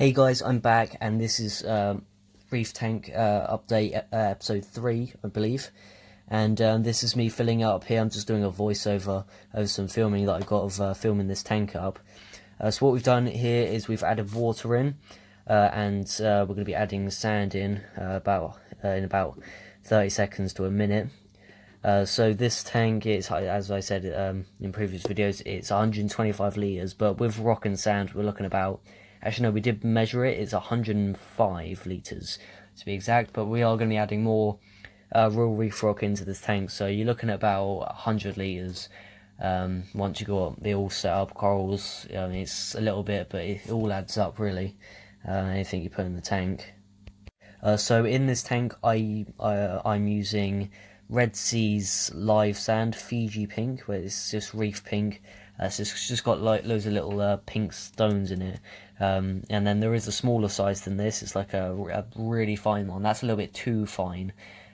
Hey guys, I'm back, and this is Reef Tank update episode 3, I believe. And this is me filling up here. I'm just doing a voiceover of some filming that I got of filming this tank up. So what we've done here is we've added water in, and we're going to be adding sand in in about 30 seconds to a minute. So this tank is, as I said in previous videos, it's 125 litres, but with rock and sand we're looking about, actually no, we did measure it, it's 105 litres to be exact, but we are going to be adding more real reef rock into this tank, so you're looking at about 100 litres once you got it all set up. Corals, I mean, it's a little bit, but it all adds up really, anything you put in the tank. So in this tank I'm using Red Sea's live sand, Fiji pink, where it's just reef pink. It's just got like loads of little pink stones in it. And then there is a smaller size than this. It's like a really fine one. That's a little bit too fine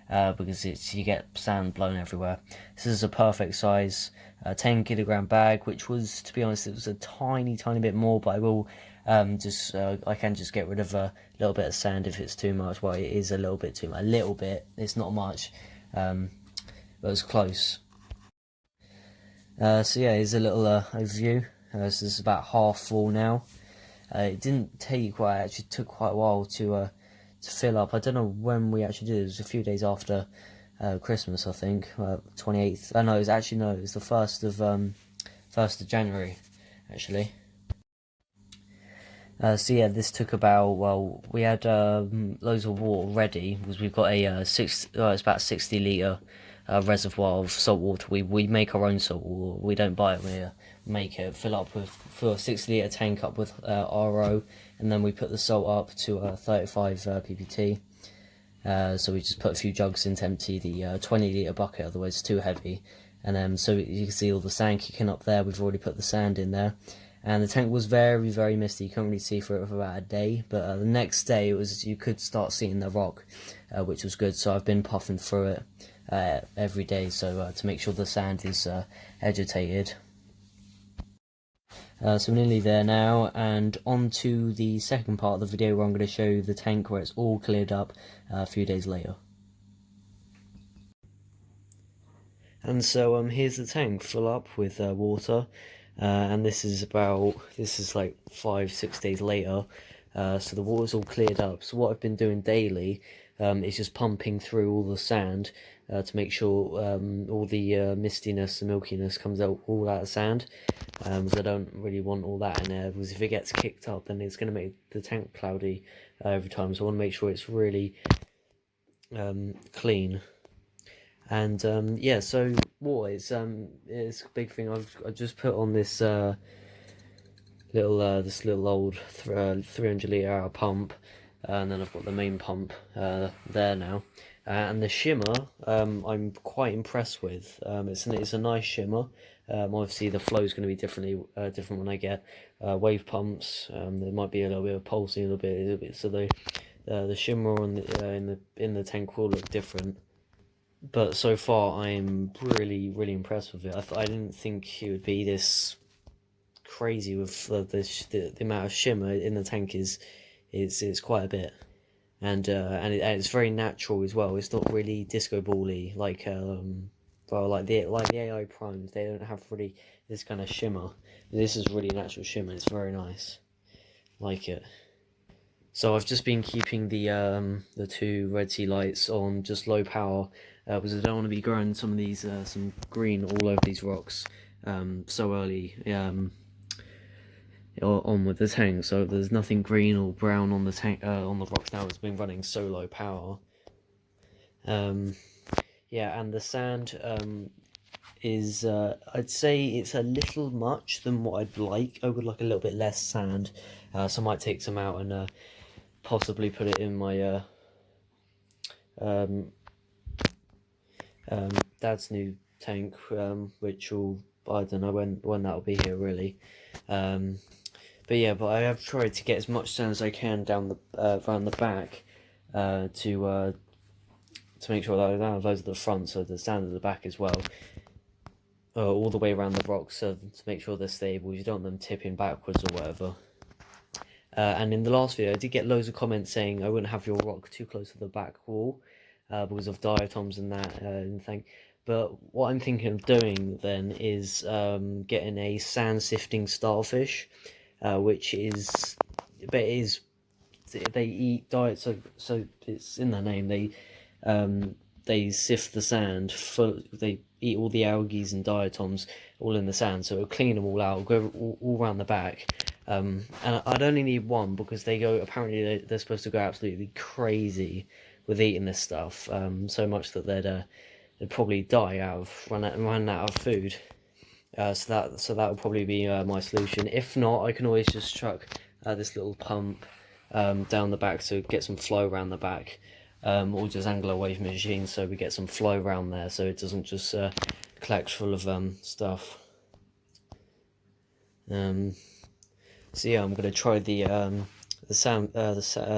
because you get sand blown everywhere. This is a perfect size 10 kilogram bag, which was, to be honest, it was a tiny bit more, but I will I can just get rid of a little bit of sand if it's too much. Well, it is a little bit too much. A little bit, it's not much, but it was close. So yeah, here's a little overview. This is about half full now. It didn't take quite, actually took quite a while to fill up. I don't know when we actually did it. It was a few days after Christmas, I think, 28th. Oh no, it was actually, no, it was the 1st of January, actually. So yeah, this took about, well, we had loads of water ready, because we've got a it's about 60 litre reservoir of salt water. We make our own salt water. We don't buy it. We make it, fill a 60 litre tank up with RO, and then we put the salt up to 35 ppt. So we just put a few jugs in to empty the 20 litre bucket, otherwise it's too heavy. And then so you can see all the sand kicking up there. We've already put the sand in there. And the tank was very misty. You couldn't really see for it for about a day, but the next day you could start seeing the rock, which was good. So I've been puffing through it every day, so to make sure the sand is agitated. So we're nearly there now, and on to the second part of the video where I'm going to show you the tank where it's all cleared up a few days later. And so here's the tank full up with water. And this is like 5-6 days later, so the water's all cleared up. So what I've been doing daily is just pumping through all the sand to make sure all the mistiness and milkiness comes out all out of sand, because I don't really want all that in there, because if it gets kicked up then it's going to make the tank cloudy every time. So I want to make sure it's really clean. And yeah, so water it's a big thing. I just put on this little old 300 litre pump, and then I've got the main pump there now. And the shimmer I'm quite impressed with. It's a nice shimmer. Obviously the flow is going to be different when I get wave pumps. There might be a little bit of pulsing, a little bit. So the shimmer on in the tank will look different. But so far, I'm really impressed with it. I didn't think it would be this crazy with the amount of shimmer in the tank is quite a bit, and it's very natural as well. It's not really disco ball-y like like the AI primes. They don't have really this kind of shimmer. This is really natural shimmer. It's very nice, like it. So I've just been keeping the two Red Sea lights on just low power, because I don't want to be growing some of these some green all over these rocks so early on with the tank. So there's nothing green or brown on the tank on the rocks now. It's been running so low power. Yeah, and the sand is I'd say it's a little much than what I'd like. I would like a little bit less sand, so I might take some out and possibly put it in my dad's new tank, which will, I don't know when that'll be here really. But yeah, but I have tried to get as much sand as I can down the around the back to make sure that I don't have loads at the front, so the sand at the back as well. All the way around the rocks, so to make sure they're stable. You don't want them tipping backwards or whatever. And in the last video I did get loads of comments saying I wouldn't have your rock too close to the back wall because of diatoms and that and thing. But what I'm thinking of doing then is getting a sand sifting starfish, which is, but it is, they eat diet, so it's in their name. They sift the sand, they eat all the algae and diatoms all in the sand, so it'll clean them all out, go all around the back. And I'd only need one because they go, apparently they're supposed to go absolutely crazy with eating this stuff, so much that they'd probably die run out of food. So that would probably be my solution. If not, I can always just chuck this little pump down the back to get some flow around the back, or just angle away from the machine so we get some flow around there, so it doesn't just collect full of stuff. So yeah, I'm gonna try the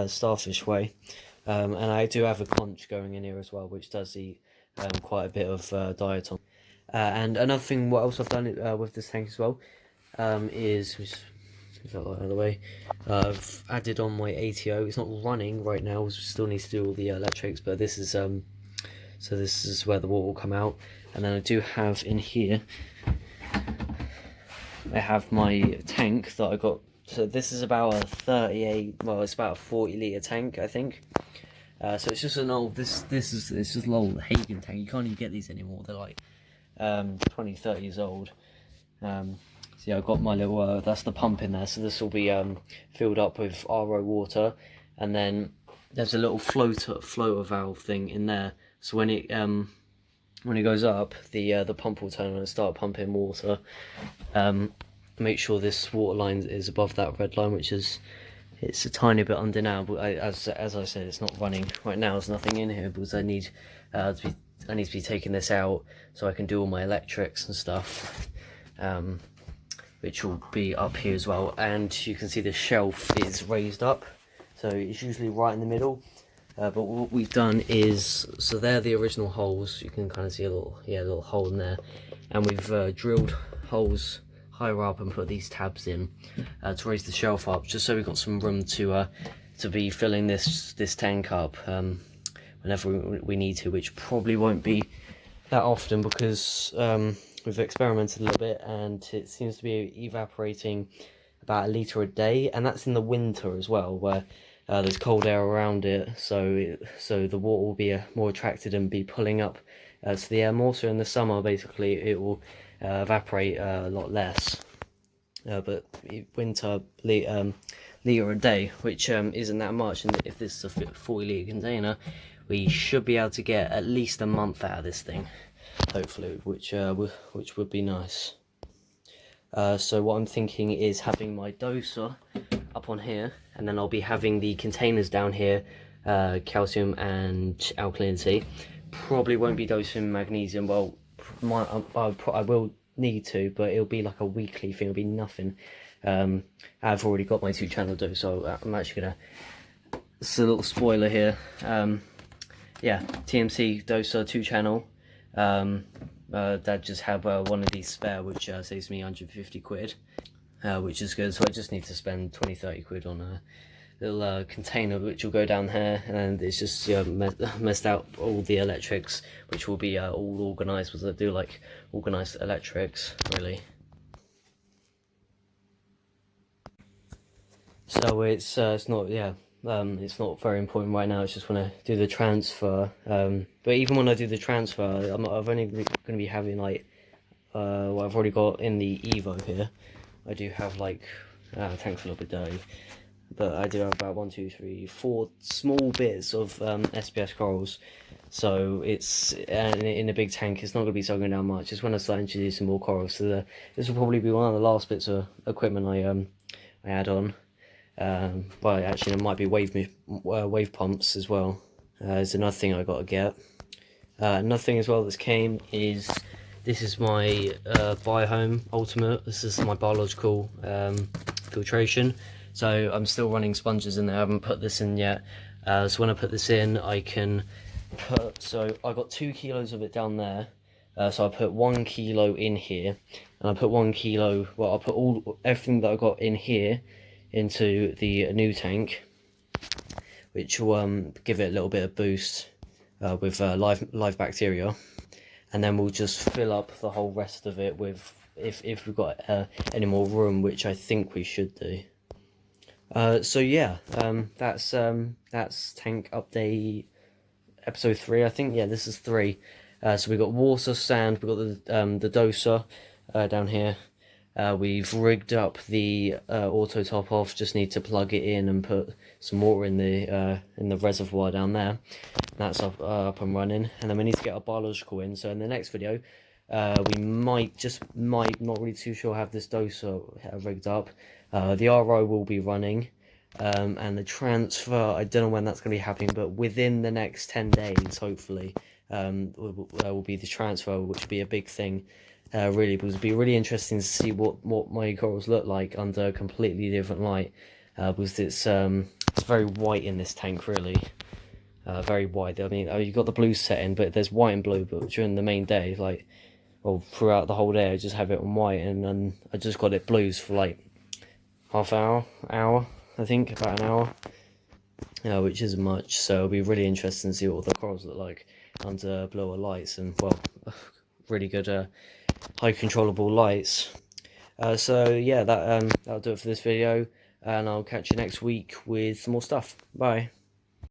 starfish way, and I do have a conch going in here as well, which does eat quite a bit of diatom. And another thing, what else I've done with this tank as well, is that light out of the way. I've added on my ATO. It's not running right now. We still need to do all the electrics, but this is so this is where the water will come out. And then I do have in here, I have my tank that I got. So this is about a 38. Well, it's about a 40-litre tank, I think. So it's just an old. It's just an old Hagen tank. You can't even get these anymore. They're like 20, 30 years old. So yeah, I've got my little, that's the pump in there, so this will be filled up with RO water, and then there's a little floater valve thing in there, so when it goes up, the pump will turn on and start pumping water. Make sure this water line is above that red line, which is, it's a tiny bit under now, but as I said, it's not running right now. There's nothing in here because I need to be taking this out so I can do all my electrics and stuff, which will be up here as well. And you can see the shelf is raised up, so it's usually right in the middle. But what we've done is, so they're the original holes. You can kind of see a little hole in there, and we've drilled holes higher up and put these tabs in to raise the shelf up, just so we've got some room to be filling this tank up whenever we need to, which probably won't be that often because we've experimented a little bit and it seems to be evaporating about 1 litre a day, and that's in the winter as well, where there's cold air around it, so the water will be more attracted and be pulling up to the air more. So in the summer, basically, it will evaporate a lot less. But winter, litre a day, which isn't that much, and if this is a 40-litre container, we should be able to get at least a month out of this thing, hopefully, which would be nice. So what I'm thinking is having my doser up on here, and then I'll be having the containers down here, calcium and alkalinity. Probably won't be dosing magnesium. Well, I will need to, but it'll be like a weekly thing. It'll be nothing. I've already got my 2-channel dose, so I'm actually gonna. It's a little spoiler here. Yeah, TMC doser 2-channel. Dad just had one of these spare, which saves me 150 quid, which is good. So I just need to spend 20-30 quid on a little container, which will go down here, and it's just messed out all the electrics, which will be all organised, because I do like organised electrics, really. So it's not, it's not very important right now. It's just when I do the transfer. But even when I do the transfer, I've only going to be having like what I've already got in the Evo here. I do have like tank's a little bit dirty, but I do have about 1, 2, 3, 4 small bits of SPS corals. So it's in a big tank, it's not going to be soaking down much. It's when I start introducing more corals. So this will probably be one of the last bits of equipment I add on. Well, actually, there might be wave pumps as well. Is another thing I got to get. Another thing as well that's came is, this is my Biohome Ultimate. This is my biological filtration. So I'm still running sponges in there. I haven't put this in yet. So when I put this in, I can put. So I got 2 kilos of it down there. So I put 1 kilo in here, and I put 1 kilo. Well, I put everything that I got in here into the new tank, which will give it a little bit of boost with live bacteria, and then we'll just fill up the whole rest of it with, if we've got any more room, which I think we should do. So yeah, that's tank update episode 3, I think. Yeah, this is 3. So we've got water, sand, we've got the doser down here. We've rigged up the auto top off, just need to plug it in and put some water in the reservoir down there. That's up and running, and then we need to get our biological in. So in the next video, we might, not really too sure, have this doser rigged up. The RO will be running, and the transfer, I don't know when that's going to be happening, but within the next 10 days, hopefully, will be the transfer, which will be a big thing. Really, because it'd be really interesting to see what my corals look like under a completely different light, because it's very white in this tank, really. Very white. I mean, you've got the blue setting, but there's white and blue, but during the main day, like, well, throughout the whole day, I just have it on white, and then I just got it blues for like half hour, I think, about an hour, which isn't much. So it'll be really interesting to see what the corals look like under bluer lights, and, well, really good high controllable lights. So yeah, that'll do it for this video, and I'll catch you next week with more stuff. Bye.